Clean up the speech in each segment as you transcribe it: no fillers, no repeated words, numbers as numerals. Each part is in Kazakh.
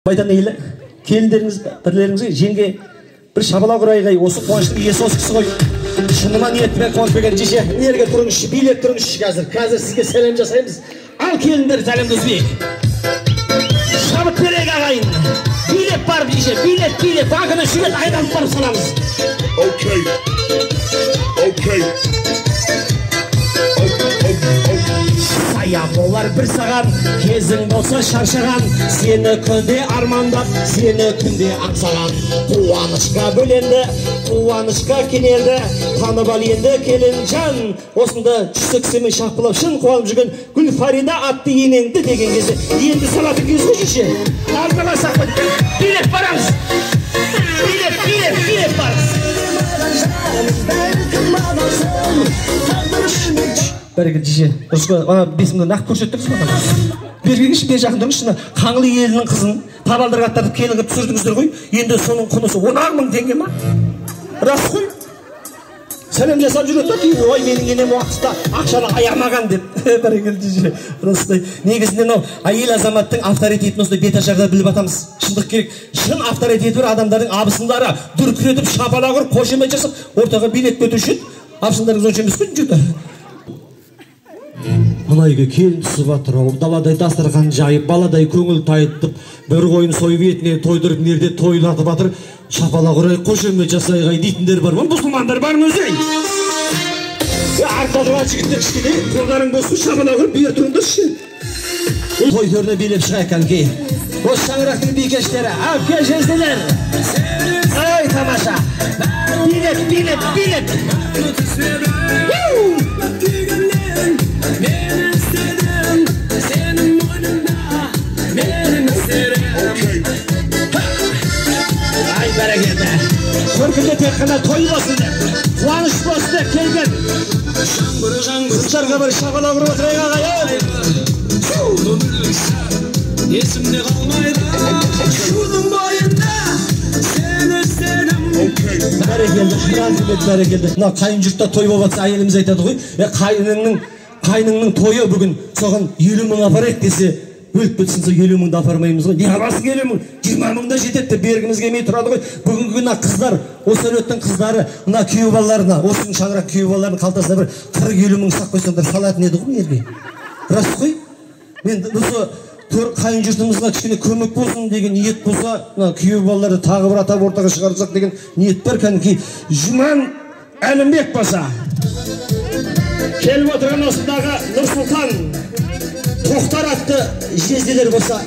Baydan eyle, келіндеріңіз, бірлеріңізге жеңге бір шабала құрайғай, осы қуаныштың иесі осы кісі ғой. Шыныма ниетімен қуанып берген жеше, нерге тұрыңызшы, билеп тұрыңызшы қазір сізге сәлем жасаймыз. Ал келіндер сәлемді үзбейік. Шабыт берек ағайын. Билеп барып жеше, билеп, бағыны шүрет айналып барып саламыз. Окей. Сая болар бір саған, кезің болса шаршаған, сені күнде армандап, сені күнде аңсаған. Қуанышқа бөленді, қуанышқа кенелді, танып ал енді келін жан. Осында жүсіксімен шақпылап шын қуанып жүрген Гүлфарида атты енеңді деген кезде енді салатын кез ғой жеше. Алдыға сақпайды, билеп барамыз. Билеп барамыз. Бәрекелді жеше, дұрыс қой, ана бесімді нақты көрсеттіңіз ба? Бергенші, бер жақын тұрыңызшы, Қаңлы елінің қызын табалдырға аттатып келін қылып түсірдіңіздер ғой, енді соның құнысы 10 мың теңге ма? Рас қой? Сәлем жасап жүреді дейді, ой менің енем уақытта ақшаны аямаған деп. Бәрекелді жеше, растай. Негізінен әйел азаматтың авторитетін осындай бет ашарда біліп атамыз. Шындық керек. Шын авторитеті бар адамдардың абысындары дүркіретіп шапалақ ұрып қошемет жасап ортаға билеп өтуші еді. Абысындарыңыз онша емес қой жүрді. Мына үйге келін түсіп жатыр, даладай дастархан жайып, баладай көңіл тайытып, бір қойын сойып етіне тойдырып, нерде тойлатып жатыр, шапалақ ұрайық, қошемет жасайық дейтіндер бар ма? Мұсылмандар бар ма өзі? Арта тұрған жігіттер кішкене, қолдарың болсын, шапалақ ұрып, бер тұрыңдаршы. Той төріне билеп шығайық кәнекей. Осы шаңырақтың бикештері, әпке жезділер. Ай, тамаша. Билеп. Ай, бәрекелді. Көркінде тек қана той болсын деп, қуаныш болсын деп келген. Қызжарға бір шапалақ ұрып отырайық ағай. Есімде қалмайды, шудың бойында сені іздедім. Бәрекелді. Мына қайын жұртта той болып жатса, әйеліміз айтады ғой, қайныңның тойы бүгін соған 50 мың апарайық десе, өліп кетсін, 50 мыңды апармаймыз ғой. Не аласың 50 мың? 20 мыңда жетеді деп бергіміз келмей тұрады ғой. Бүгінгі күні қыздар, осы әлеуеттің қыздары, мына күйеу балаларына, осының шаңырақ күйеу балаларының қалтасына бір 40-50 мың сақ қойсаңдар салатын еді ғой елге. Рас қой? Мен осы қайын жұртымызға кішкене көмек болсын деген ниет болса, күйеу балаларды тағы бір атап ортаға шығарсақ деген ниет бар. Кәнекей Жұман Әлімбек болса, келіп отырған осындағы Нұрсұлтан Тоқтар атты жезделер болса,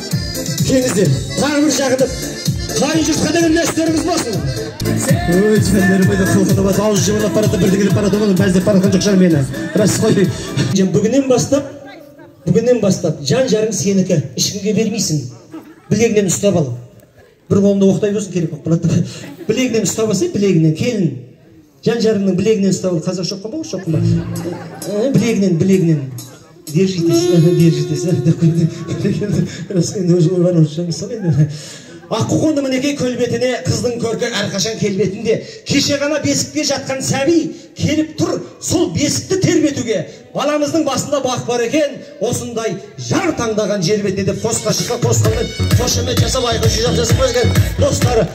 келіңіздер. Тағы бір жағынып, қайын жұртқа деген үлестеріңіз болсын. Ой, жөнлері бойда қылғыны басы, ауыз жемалап барады, бірді келіп барады, оның бәздеп баратқан жоқ жар мені. Рас қой. Бүгіннен бастап, жан жарың сенікі, ешкімге бермейсің. Білегінен ұстап ал. Бір қолымда оқтай болсын керек болып. Білегінен ұстап алсай, білегінен, келін. Жан жарыңның білегінен ұстап ал. Қазақ шоққан ба, шоққан ба? Білегінен. Держитесь. Аққу қонды мінекей көлбетіне, қыздың көркі әрқашан келбетінде. Кеше ғана бесікте жатқан сәби келіп тұр, сол бесікті тербетуге. Баламыздың басында бақ бар екен, осындай жар таңдаған жер бетіне деп қосқа шыққа қосқанмен қошемет жасап, айқын жасап қойған достары.